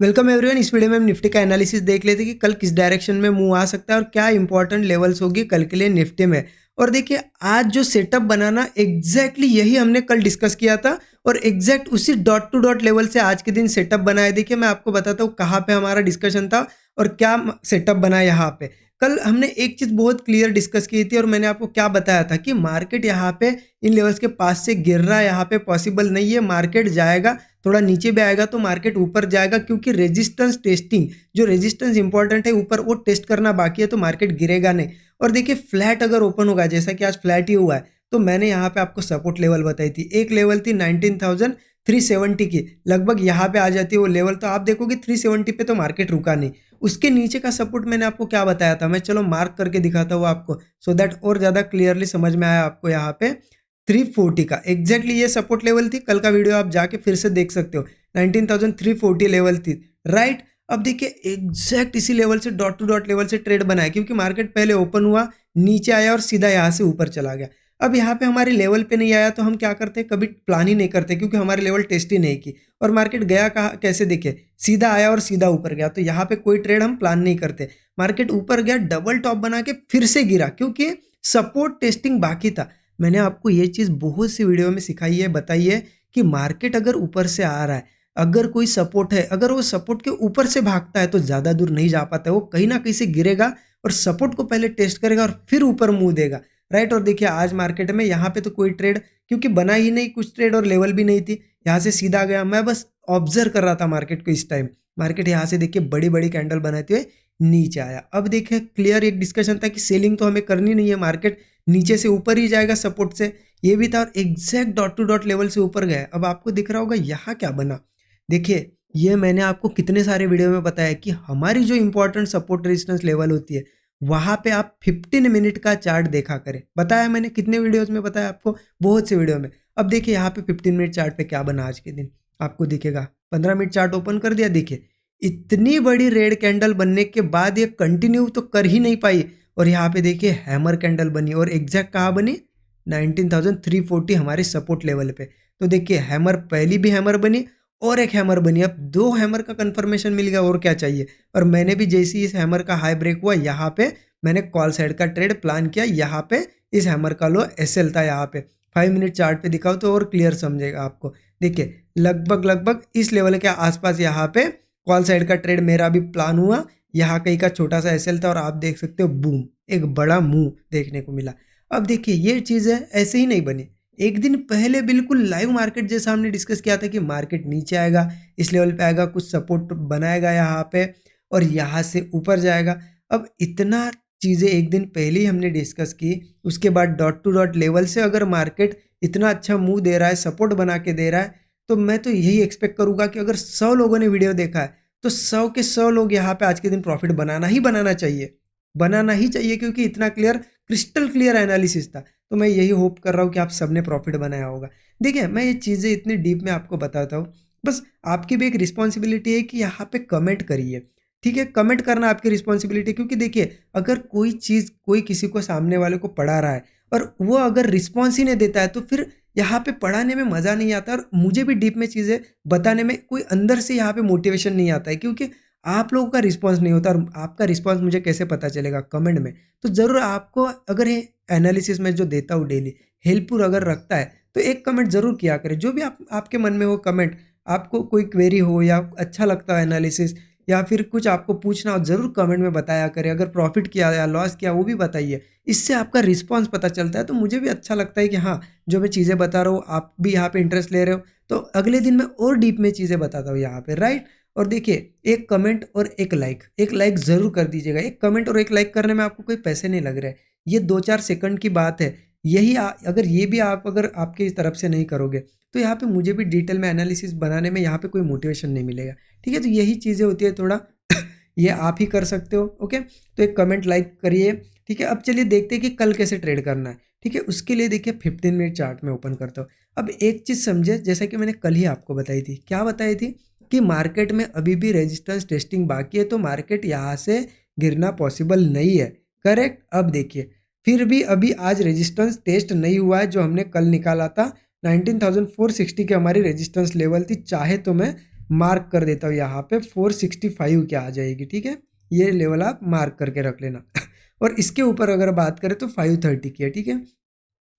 Welcome everyone. इस video में हम निफ्टी का एनालिसिस देख लेते हैं कि कल किस डायरेक्शन में मूव आ सकता है और क्या इंपॉर्टेंट लेवल्स होगी कल के लिए निफ्टी में। और देखिए आज जो सेटअप बनाना एग्जैक्टली यही हमने कल डिस्कस किया था और एग्जैक्ट उसी डॉट टू डॉट लेवल से आज के दिन सेटअप बनाया। देखिए मैं आपको बताता हूँ कहाँ पे हमारा डिस्कशन था और क्या सेटअप बना यहाँ पे। कल हमने एक चीज़ बहुत क्लियर डिस्कस की थी और मैंने आपको क्या बताया था कि मार्केट यहाँ पे इन लेवल्स के पास से गिर रहा है, यहाँ पे पॉसिबल नहीं है। मार्केट जाएगा, थोड़ा नीचे भी आएगा तो मार्केट ऊपर जाएगा, क्योंकि रेजिस्टेंस टेस्टिंग, जो रेजिस्टेंस इंपॉर्टेंट है ऊपर, वो टेस्ट करना बाकी है, तो मार्केट गिरेगा नहीं। और देखिए फ्लैट अगर ओपन होगा, जैसा कि आज फ्लैट ही हुआ है, तो मैंने यहाँ पे आपको सपोर्ट लेवल बताई थी। एक लेवल थी 19,370 की, लगभग यहाँ पे आ जाती है वो लेवल, तो आप देखोगे 370 पे तो मार्केट रुका नहीं। उसके नीचे का सपोर्ट मैंने आपको क्या बताया था, मैं चलो मार्क करके दिखाता हूँ आपको, सो दैट और ज़्यादा क्लियरली समझ में आया आपको। यहाँ पे 340 का एग्जैक्टली ये सपोर्ट लेवल थी। कल का वीडियो आप जाके फिर से देख सकते हो, 19,340 लेवल थी, राइट। अब देखिए एग्जैक्ट इसी लेवल से डॉट टू डॉट लेवल से ट्रेड बनाया, क्योंकि मार्केट पहले ओपन हुआ, नीचे आया और सीधा यहाँ से ऊपर चला गया। अब यहाँ पे हमारे लेवल पे नहीं आया तो हम क्या करते हैं, कभी प्लान ही नहीं करते, क्योंकि हमारे लेवल टेस्ट ही नहीं की। और मार्केट गया कहाँ, कैसे देखे, सीधा आया और सीधा ऊपर गया, तो यहाँ पे कोई ट्रेड हम प्लान नहीं करते। मार्केट ऊपर गया, डबल टॉप बना के फिर से गिरा, क्योंकि सपोर्ट टेस्टिंग बाकी था। मैंने आपको ये चीज़ बहुत सी वीडियो में सिखाई है, बताई है कि मार्केट अगर ऊपर से आ रहा है, अगर कोई सपोर्ट है, अगर वो सपोर्ट के ऊपर से भागता है तो ज़्यादा दूर नहीं जा पाता है, वो कहीं ना कहीं से गिरेगा और सपोर्ट को पहले टेस्ट करेगा और फिर ऊपर मुंह देगा, राइट। और देखिए आज मार्केट में यहाँ पे तो कोई ट्रेड, क्योंकि बना ही नहीं कुछ ट्रेड और लेवल भी नहीं थी, यहाँ से सीधा गया। मैं बस ऑब्जर्व कर रहा था मार्केट को इस टाइम। मार्केट यहाँ से देखिए बड़ी बड़ी कैंडल बनाते हुए नीचे आया। अब देखिए क्लियर एक डिस्कशन था कि सेलिंग तो हमें करनी नहीं है, मार्केट नीचे से ऊपर ही जाएगा सपोर्ट से, ये भी था। और exact dot to dot level से ऊपर गया। अब आपको दिख रहा होगा यहाँ क्या बना। देखिए ये मैंने आपको कितने सारे वीडियो में बताया कि हमारी जो इंपॉर्टेंट सपोर्ट रेजिस्टेंस लेवल होती है, वहाँ पे आप 15 मिनट का चार्ट देखा करें। बताया मैंने कितने वीडियोज में बताया आपको, बहुत से वीडियो में। अब देखिए यहाँ पे 15 मिनट चार्ट पे क्या बना आज के दिन, आपको दिखेगा। 15 मिनट चार्ट ओपन कर दिया, देखिए इतनी बड़ी रेड कैंडल बनने के बाद ये कंटिन्यू तो कर ही नहीं पाई, और यहाँ पे देखिए हैमर कैंडल बनी, और एग्जैक्ट कहाँ बनी, 19,340 हमारे सपोर्ट लेवल पे। तो देखिए हैमर, पहली भी हैमर बनी और एक हैमर बनी, अब दो हैमर का कंफर्मेशन मिल गया, और क्या चाहिए। और मैंने भी जैसे ही इस हैमर का हाई ब्रेक हुआ, यहाँ पे मैंने कॉल साइड का ट्रेड प्लान किया। यहाँ पे इस हैमर का लो एसएल था, यहाँ पे 5 मिनट चार्ट पे दिखाओ तो और क्लियर समझेगा आपको। देखिए लगभग लगभग इस लेवल के आसपास यहाँ पे कॉल साइड का ट्रेड मेरा भी प्लान हुआ। यहाँ कहीं का छोटा सा एसएल था और आप देख सकते हो बूम, एक बड़ा मुंह देखने को मिला। अब देखिए ये चीज़ें ऐसे ही नहीं बनी, एक दिन पहले बिल्कुल लाइव मार्केट जैसा हमने डिस्कस किया था कि मार्केट नीचे आएगा, इस लेवल पे आएगा, कुछ सपोर्ट बनाएगा यहाँ पे और यहाँ से ऊपर जाएगा। अब इतना चीज़ें एक दिन पहले ही हमने डिस्कस की, उसके बाद डॉट टू डॉट लेवल से अगर मार्केट इतना अच्छा मुंह दे रहा है, सपोर्ट बना के दे रहा है, तो मैं तो यही एक्सपेक्ट करूँगा कि अगर 100 लोगों ने वीडियो देखा है तो 100 के 100 लोग यहाँ पे आज के दिन प्रॉफिट बनाना ही बनाना चाहिए, बनाना ही चाहिए, क्योंकि इतना क्लियर, क्रिस्टल क्लियर एनालिसिस था। तो मैं यही होप कर रहा हूँ कि आप सबने प्रॉफिट बनाया होगा। देखिए मैं ये चीज़ें इतनी डीप में आपको बताता हूँ, बस आपकी भी एक रिस्पॉन्सिबिलिटी है कि यहाँ पे कमेंट करिए, ठीक है। कमेंट करना आपकी रिस्पॉन्सिबिलिटी, क्योंकि देखिए अगर कोई चीज़ कोई किसी को, सामने वाले को पढ़ा रहा है और वो अगर रिस्पॉन्स ही नहीं देता है, तो फिर यहाँ पे पढ़ाने में मज़ा नहीं आता, और मुझे भी डीप में चीज़ें बताने में कोई अंदर से यहाँ पे मोटिवेशन नहीं आता है, क्योंकि आप लोगों का रिस्पॉन्स नहीं होता। और आपका रिस्पॉन्स मुझे कैसे पता चलेगा, कमेंट में। तो ज़रूर आपको, अगर ये एनालिसिस में जो देता हूँ डेली हेल्पफुल अगर रखता है, तो एक कमेंट ज़रूर किया करें, जो भी आपके मन में हो कमेंट। आपको कोई क्वेरी हो या अच्छा लगता है एनालिसिस, या फिर कुछ आपको पूछना हो, ज़रूर कमेंट में बताया करें। अगर प्रॉफिट किया या लॉस किया वो भी बताइए, इससे आपका रिस्पॉन्स पता चलता है। तो मुझे भी अच्छा लगता है कि हाँ, जो मैं चीज़ें बता रहा हूँ आप भी यहाँ पे इंटरेस्ट ले रहे हो, तो अगले दिन मैं और डीप में चीज़ें बताता हूँ यहाँ पे, राइट। और देखिए एक कमेंट और एक लाइक ज़रूर कर दीजिएगा। एक कमेंट और एक लाइक करने में आपको कोई पैसे नहीं लग रहे, ये 2-4 सेकंड की बात है। यही अगर ये भी आप, अगर आपकी तरफ से नहीं करोगे, तो यहाँ पे मुझे भी डिटेल में एनालिसिस बनाने में यहाँ पे कोई मोटिवेशन नहीं मिलेगा, ठीक है। तो यही चीज़ें होती है थोड़ा ये आप ही कर सकते हो, ओके। तो एक कमेंट लाइक करिए, ठीक है। अब चलिए देखते हैं कि कल कैसे ट्रेड करना है, ठीक है। उसके लिए देखिए 15 मिनट चार्ट में ओपन करता हूँ। अब एक चीज़ समझे, जैसा कि मैंने कल ही आपको बताई थी, क्या बताई थी, कि मार्केट में अभी भी रेजिस्टेंस टेस्टिंग बाकी है, तो मार्केट यहाँ से गिरना पॉसिबल नहीं है, करेक्ट। अब देखिए फिर भी अभी आज रेजिस्टेंस टेस्ट नहीं हुआ है, जो हमने कल निकाला था 19,460 की हमारी रेजिस्टेंस लेवल थी। चाहे तो मैं मार्क कर देता हूँ यहाँ पे 465 क्या आ जाएगी, ठीक है। ये लेवल आप मार्क करके रख लेना और इसके ऊपर अगर बात करें तो 530 की है, ठीक है।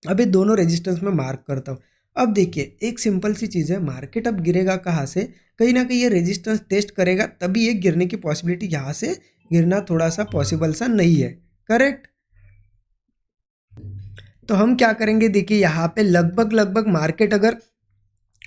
अब ये दोनों रेजिस्टेंस में मार्क करता हूँ। अब देखिए एक सिंपल सी चीज़ है, मार्केट अब गिरेगा कहाँ से, कहीं ना कहीं ये रेजिस्टेंस टेस्ट करेगा, तभी ये गिरने की पॉसिबिलिटी, यहाँ से गिरना थोड़ा सा पॉसिबल सा नहीं है, करेक्ट। तो हम क्या करेंगे, देखिए यहाँ पे लगभग मार्केट अगर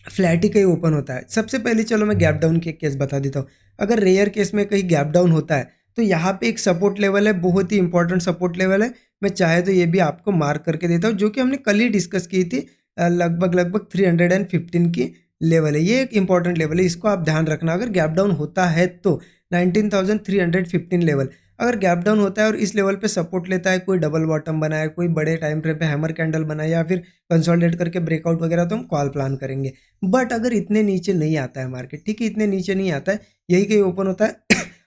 फ्लैट ही कहीं ओपन होता है, सबसे पहले चलो मैं गैप डाउन के केस बता देता हूँ। अगर रेयर केस में कहीं गैप डाउन होता है तो यहाँ पे एक सपोर्ट लेवल है, बहुत ही इंपॉर्टेंट सपोर्ट लेवल है। मैं चाहे तो ये भी आपको मार्क करके देता हूँ, जो कि हमने कल ही डिस्कस की थी। लगभग 315 की लेवल है, ये एक इंपॉर्टेंट लेवल है, इसको आप ध्यान रखना। अगर गैप डाउन होता है तो 19,315 लेवल, अगर गैप डाउन होता है और इस लेवल पे सपोर्ट लेता है, कोई डबल बॉटम बनाए, कोई बड़े टाइम फ्रेम पे हैमर कैंडल बनाए, या फिर कंसोलिडेट करके ब्रेकआउट वगैरह, तो हम कॉल प्लान करेंगे। बट अगर इतने नीचे नहीं आता है मार्केट, ठीक है, इतने नीचे नहीं आता है, यही कहीं ओपन होता है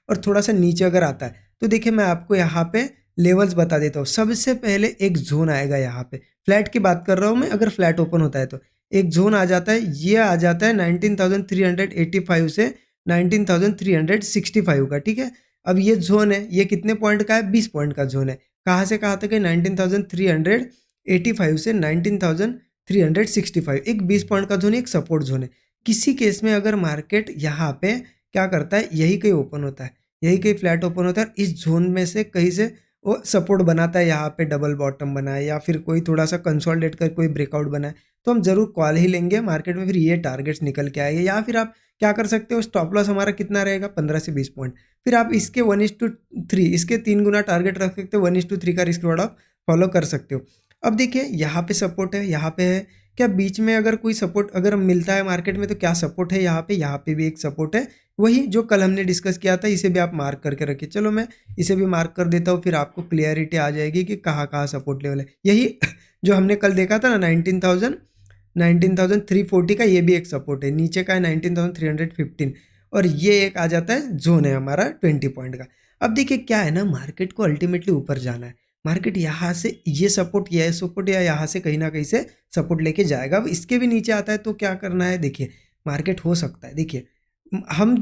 और थोड़ा सा नीचे अगर आता है, तो देखिए मैं आपको यहाँ पे लेवल्स बता देता हूँ। सबसे पहले एक जोन आएगा यहाँ पे, फ्लैट की बात कर रहा हूँ मैं, अगर फ्लैट ओपन होता है तो एक जोन आ जाता है, ये आ जाता है 19,385 से 19,365 का, ठीक है। अब ये जोन है, ये कितने पॉइंट का है, 20 पॉइंट का जोन है। कहाँ से कहाँ तक है, 19,385 से 19,365, एक 20 पॉइंट का जोन है, एक सपोर्ट जोन है। किसी केस में अगर मार्केट यहाँ पे क्या करता है, यही कहीं ओपन होता है, यही कहीं फ्लैट ओपन होता है, इस जोन में से कहीं से वो सपोर्ट बनाता है, यहाँ पे डबल बॉटम बनाए या फिर कोई थोड़ा सा कंसोलिडेट कर कोई ब्रेकआउट बनाए, तो हम जरूर कॉल ही लेंगे मार्केट में, फिर ये टारगेट्स निकल के आएंगे। या फिर आप क्या कर सकते हो, स्टॉप लॉस हमारा कितना रहेगा, 15 से 20 पॉइंट, फिर आप इसके 1:3, इसके 3 गुना टारगेट रख सकते हो, 1:3 का रिस्क रिवॉर्ड आप फॉलो कर सकते हो। अब देखिए यहाँ पे सपोर्ट है, यहाँ पे है, क्या बीच में अगर कोई सपोर्ट अगर मिलता है मार्केट में तो क्या सपोर्ट है, यहाँ पे भी एक सपोर्ट है, वही जो कल हमने डिस्कस किया था, इसे भी आप मार्क करके रखिए। चलो मैं इसे भी मार्क कर देता हूँ, फिर आपको क्लियरिटी आ जाएगी कि कहाँ कहाँ सपोर्ट लेवल है। यही जो हमने कल देखा था ना 19,340 का, ये भी एक सपोर्ट है, नीचे का है 19,315, और ये एक आ जाता है जोन है हमारा 20 पॉइंट का। अब देखिए क्या है ना, मार्केट को अल्टीमेटली ऊपर जाना है, मार्केट यहाँ से ये सपोर्ट या यहाँ से कहीं ना कहीं से सपोर्ट लेके जाएगा। अब इसके भी नीचे आता है तो क्या करना है, देखिए मार्केट हो सकता है, देखिए हम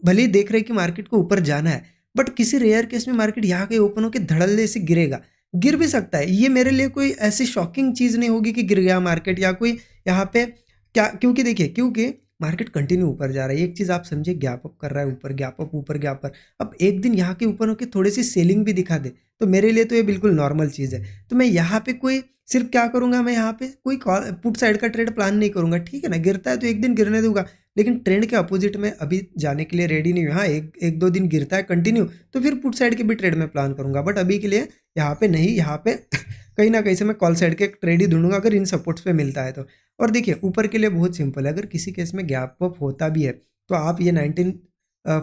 भले ही देख रहे हैं कि मार्केट को ऊपर जाना है, बट किसी रेयर केस में मार्केट यहाँ कहीं ओपन होकर धड़ल्ले से गिरेगा, गिर भी सकता है। ये मेरे लिए कोई ऐसी शॉकिंग चीज़ नहीं होगी कि गिर गया मार्केट या कोई यहाँ पे क्या, क्योंकि देखिए क्योंकि मार्केट कंटिन्यू ऊपर जा रहा है। एक चीज़ आप समझिए, गैप अप कर रहा है, ऊपर गैप अप, ऊपर गैप अप। अब एक दिन यहाँ के ऊपर होकर थोड़ी सी सेलिंग भी दिखा दे तो मेरे लिए तो ये बिल्कुल नॉर्मल चीज़ है। तो मैं यहाँ पे कोई सिर्फ क्या करूँगा, मैं यहाँ पे कोई पुट साइड का ट्रेड प्लान नहीं करूँगा, ठीक है ना। गिरता है तो एक दिन गिरने दूंगा, लेकिन ट्रेंड के अपोजिट में अभी जाने के लिए रेडी नहीं हूँ। हाँ, एक दो दिन गिरता है कंटिन्यू तो फिर पुट साइड के भी ट्रेड में प्लान करूँगा, बट अभी के लिए यहाँ पे नहीं। यहाँ पे कहीं ना कहीं से मैं कॉल साइड के ट्रेड ही ढूंढूंगा अगर इन सपोर्ट्स पे मिलता है तो। और देखिए ऊपर के लिए बहुत सिंपल है, अगर किसी केस में गैप अप होता भी है तो आप ये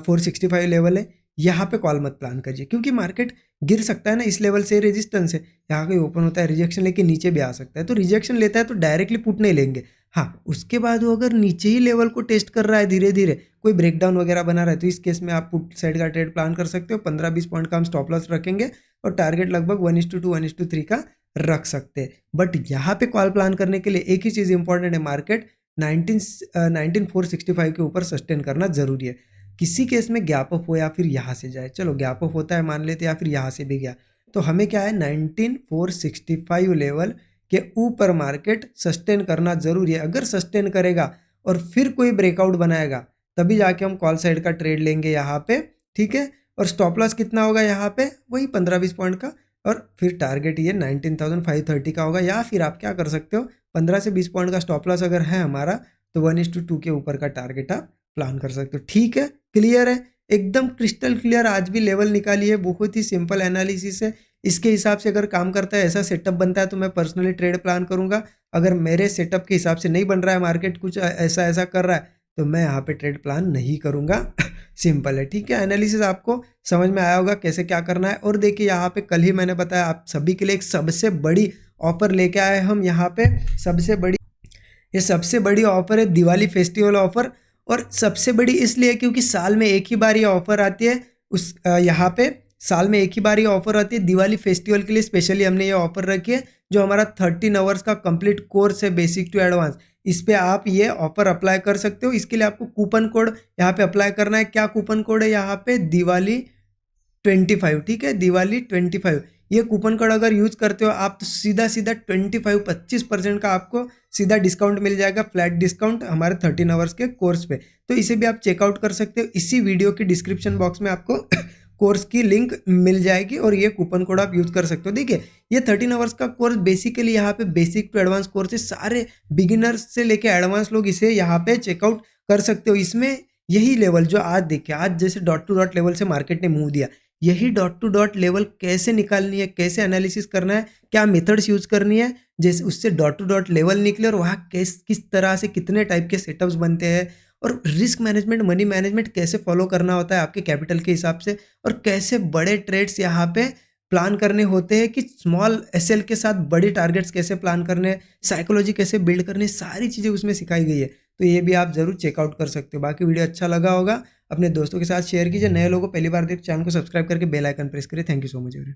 465 लेवल है, यहाँ पे कॉल मत प्लान करिए, क्योंकि मार्केट गिर सकता है ना इस लेवल से, रेजिस्टेंस है, यहाँ कहीं ओपन होता है रिजेक्शन लेके नीचे भी आ सकता है। तो रिजेक्शन लेता है तो डायरेक्टली पुट नहीं लेंगे। हाँ, उसके बाद वो अगर नीचे ही लेवल को टेस्ट कर रहा है धीरे धीरे, कोई ब्रेकडाउन वगैरह बना रहा है, तो इस केस में आप पुट साइड का ट्रेड प्लान कर सकते हो। 15-20 पॉइंट का हम स्टॉप लॉस रखेंगे और टारगेट लगभग 1:2 1:3 का रख सकते हैं। बट यहाँ पे कॉल प्लान करने के लिए एक ही चीज़ इंपॉर्टेंट है, मार्केट 19,465 के ऊपर सस्टेन करना जरूरी है। किसी केस में गैप अप हो या फिर यहाँ से जाए, चलो गैप अप होता है मान लेते, या फिर यहाँ से भी गया, तो हमें क्या है 19,465 लेवल के ऊपर मार्केट सस्टेन करना जरूरी है। अगर सस्टेन करेगा और फिर कोई ब्रेकआउट बनाएगा तभी जाके हम कॉल साइड का ट्रेड लेंगे यहाँ पे, ठीक है। और स्टॉप लॉस कितना होगा यहाँ पे, वही 15-20 पॉइंट का, और फिर टारगेट ये 19,530 का होगा। या फिर आप क्या कर सकते हो, 15 से 20 पॉइंट का स्टॉप लॉस अगर है हमारा तो 1:2 के ऊपर का टारगेट आप प्लान कर सकते हो। ठीक है, क्लियर है, एकदम क्रिस्टल क्लियर। आज भी लेवल निकाली है, बहुत ही सिंपल एनालिसिस है, इसके हिसाब से अगर काम करता है, ऐसा सेटअप बनता है तो मैं पर्सनली ट्रेड प्लान करूंगा। अगर मेरे सेटअप के हिसाब से नहीं बन रहा है, मार्केट कुछ ऐसा ऐसा कर रहा है, तो मैं यहाँ पे ट्रेड प्लान नहीं करूंगा। सिंपल है, ठीक है। एनालिसिस आपको समझ में आया होगा कैसे क्या करना है। और देखिए यहाँ पे कल ही मैंने बताया आप सभी के लिए एक सबसे बड़ी ऑफर लेके आए हम यहाँ पे, सबसे बड़ी ऑफर है दिवाली फेस्टिवल ऑफर। और सबसे बड़ी इसलिए क्योंकि साल में एक ही बार ये ऑफर आती है, उस यहाँ पे साल में एक ही बार ये ऑफर आती है दिवाली फेस्टिवल के लिए। स्पेशली हमने ये ऑफर रखी है, जो हमारा 13 आवर्स का कंप्लीट कोर्स है बेसिक टू एडवांस, इस पे आप ये ऑफर अप्लाई कर सकते हो। इसके लिए आपको कूपन कोड यहाँ पे अप्लाई करना है। क्या कूपन कोड है यहाँ पे? दिवाली 25, ठीक है, दिवाली 25। ये कूपन कोड अगर यूज करते हो आप तो सीधा सीधा 25% का आपको सीधा डिस्काउंट मिल जाएगा, फ्लैट डिस्काउंट हमारे 13 आवर्स के कोर्स पे। तो इसे भी आप चेकआउट कर सकते हो। इसी वीडियो की डिस्क्रिप्शन बॉक्स में आपको कोर्स की लिंक मिल जाएगी और ये कूपन कोड आप यूज कर सकते हो। देखिए ये 13 आवर्स का कोर्स बेसिकली यहाँ पे बेसिक टू एडवांस कोर्स है। सारे बिगिनर्स से लेके एडवांस लोग इसे यहाँ पे चेकआउट कर सकते हो। इसमें यही लेवल जो आज देखिए, आज जैसे डॉट टू डॉट लेवल से मार्केट ने मुंह दिया, यही डॉट टू डॉट लेवल कैसे निकालनी है, कैसे एनालिसिस करना है, क्या मेथड्स यूज करनी है, जैसे उससे डॉट टू डॉट लेवल निकले और वहाँ किस तरह से कितने टाइप के सेटअप्स बनते हैं, और रिस्क मैनेजमेंट, मनी मैनेजमेंट कैसे फॉलो करना होता है आपके कैपिटल के हिसाब से, और कैसे बड़े ट्रेड्स यहाँ पे प्लान करने होते हैं कि स्मॉल एसएल के साथ बड़ी टारगेट्स कैसे प्लान करने हैं, साइकोलॉजी कैसे बिल्ड करनी है, सारी चीज़ें उसमें सिखाई गई है। तो ये भी आप जरूर चेकआउट कर सकते हो। बाकी वीडियो अच्छा लगा होगा अपने दोस्तों के साथ शेयर कीजिए। नए लोगों को पहली बार देख चैनल को सब्सक्राइब करके बेल आइकन प्रेस करिए। Thank you so much everyone.